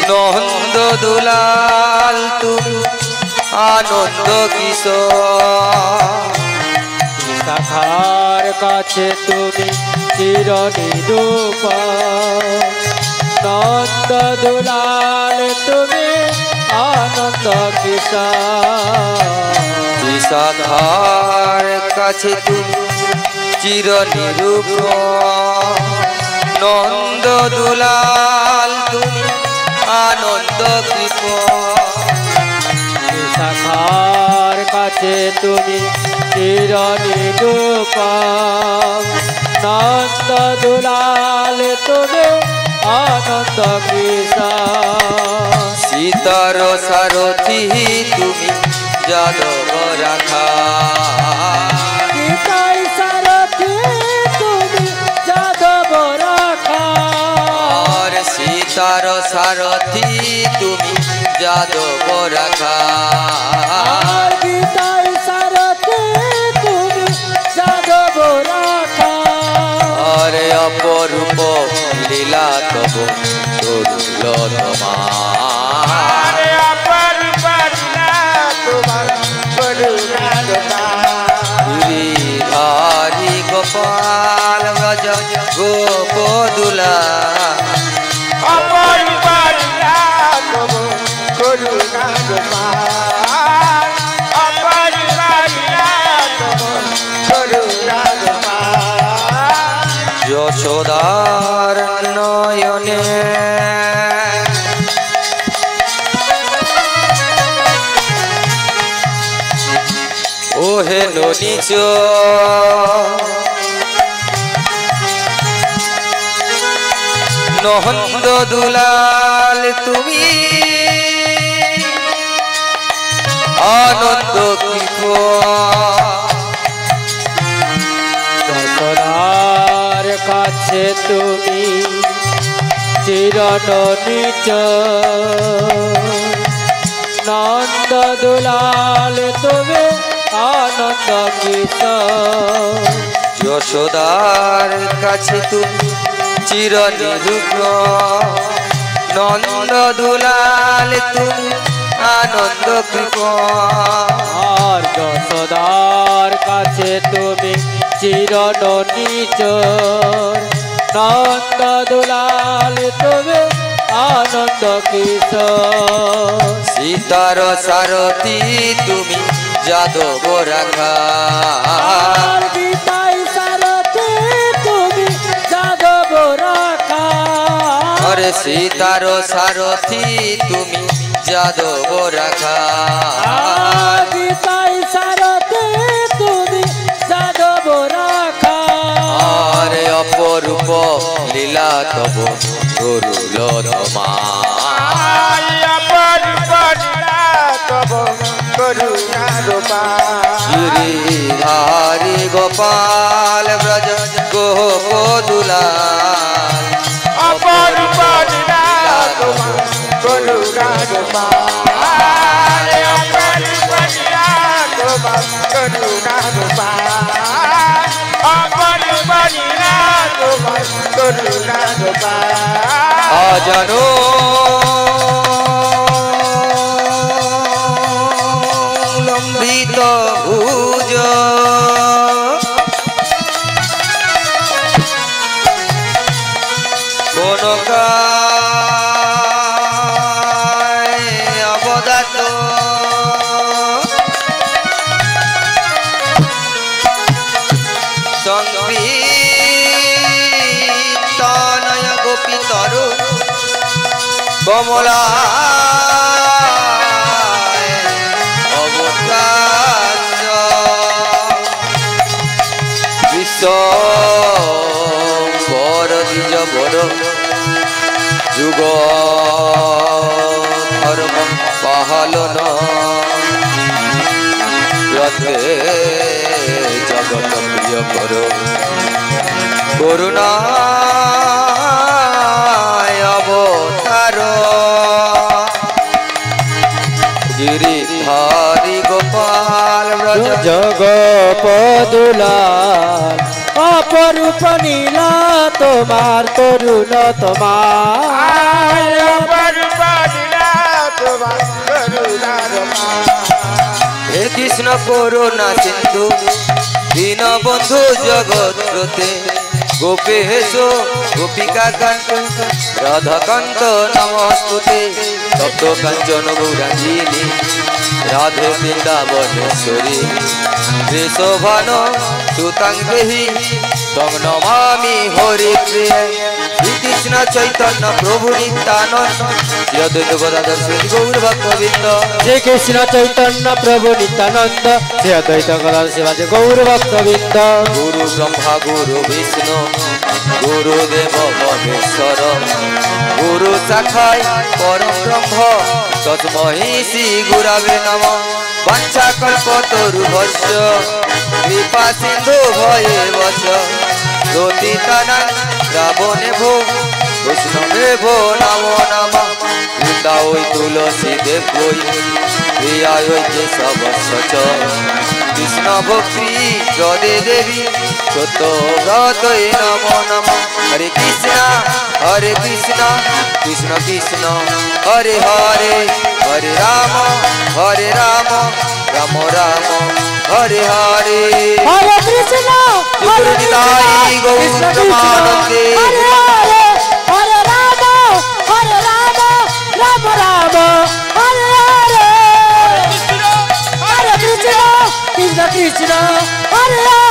নন্দ দুলাল তুমি আনন্দ কিশোর শাখার কাছে তুমি চির নিরূপ নন্দ দুলাল তুমি আনন্দ কিশোর শাখার কাছে তুমি চির নিরূপ নন্দ দুলাল তুমি আনন্দ কৃপণ শাখার কাছে তুমি চির নিরূপ নন্দ দুলাল তুমি আনন্দ কিশোর সীতার সারথি তুমি যাদব রাখা সীতার সারথি তুমি যাদব রাখা সীতার সারথি তুমি যাদব রাখা গীতার সারথি তুমি যাদব রাখা আরে অপরূপ লীলা তব তরুল তোমার অপরূপ লীলা তোমার গিরিধারী গোপাল ব্রজ গোপদুলা অপরূপ লীলা তোমার করুণা গোপাল অপরূপ লীলা তোমার করুণা গোপাল যশোদার নয়নে ওহে নিচ নন্দ দুলাল তুমি আনন্দ যশোদার কাছে তুমি চির নিচ নন্দ দুলাল তুমি আনন্দ কিশোর যশোদার কাছে তুমি চির নিরূপ নন্দ দুলাল তুমি আনন্দ আর যশোদার কাছে তুমি চির নিচ নন্দ দুলাল তুমি আনন্দ কিশোর সীতার সারথি তুমি যাদব রাখা গীতাই সারথি তুমি যাদব রাখা আরে সীতার সারথি তুমি যাদব রাখা গীতাই সারথি তুমি যাদব রাখা আরে অপরূপ লীলা তব তরুল তোমার অপরূপ লীলা তব করুণা গোপাল গিরিধারী গোপাল ব্রজ গোপদুলাল অপরূপ লীলা তোমার করুণা গোপাল অপরূপ লীলা তোমার করুণা গোপাল অপরূপ লীলা তোমার করুণা গোপাল অজানো লম্বিত ভুজ কোন অবদাত সংবিতনয় গোপীতর কমলা বর দ্বিজ বর যুগ ধর্ম পালন রথে জগত প্রিয় কর করুণা অবতার গিরিধারী গোপাল জগপদুলাল অপরূপ নীলা তোমার তরুণ তোমার অপরূপ করুণা সিন্ধু দীনবন্ধু জগৎপ্রতে গোপেশ গোপিকা কান্ত রাধাকান্ত নমস্তুতে তপ্ত কাঞ্চন গৌরাঙ্গিনী রাধে বৃন্দাবনেশ্বরী বৃষভান সুতাং দেহি তং নমামি হরি প্রিয় শ্রীকৃষ্ণ চৈতন্য প্রভু নিত্যানন্দ শ্রী অদ্বৈত গদাধর শ্রী গৌর ভক্তবৃন্দ শ্রী কৃষ্ণ চৈতন্য প্রভু নিত্যানন্দ শ্রী অদ্বৈত গদাধর শিবাজি গৌর ভক্তবৃন্দ গুরু ব্রহ্মা গুরু বিষ্ণু গুরুদেব মহেশ্বর গুরু শাখায় পরম ব্রহ্ম তস্मै শ্রী গুরবে নমঃ বাঞ্ছা কল্পতরুভ্যশ্চ কৃপা সিন্ধু ভয়েবচ পতিতানাং পাবনেভ্যো বৈষ্ণবেভ্যো নমো নমঃ বৃন্দাবৈ তুলসী দেবৈ প্রিয়ায় কেশবস্য কৃষ্ণ ভক্তি প্রদে দেবী সত্য ব্রতয়ে নমো নমঃ হরে কৃষ্ণ কৃষ্ণ কৃষ্ণ হরে হরে হরে রাম রাম রাম হরে হরে হরে কৃষ্ণ গুরু নিতাই গৌরমানন্দে হরে হরে হরে রাম রাম রাম হরে হরে হরে কৃষ্ণ কৃষ্ণ কৃষ্ণ হরে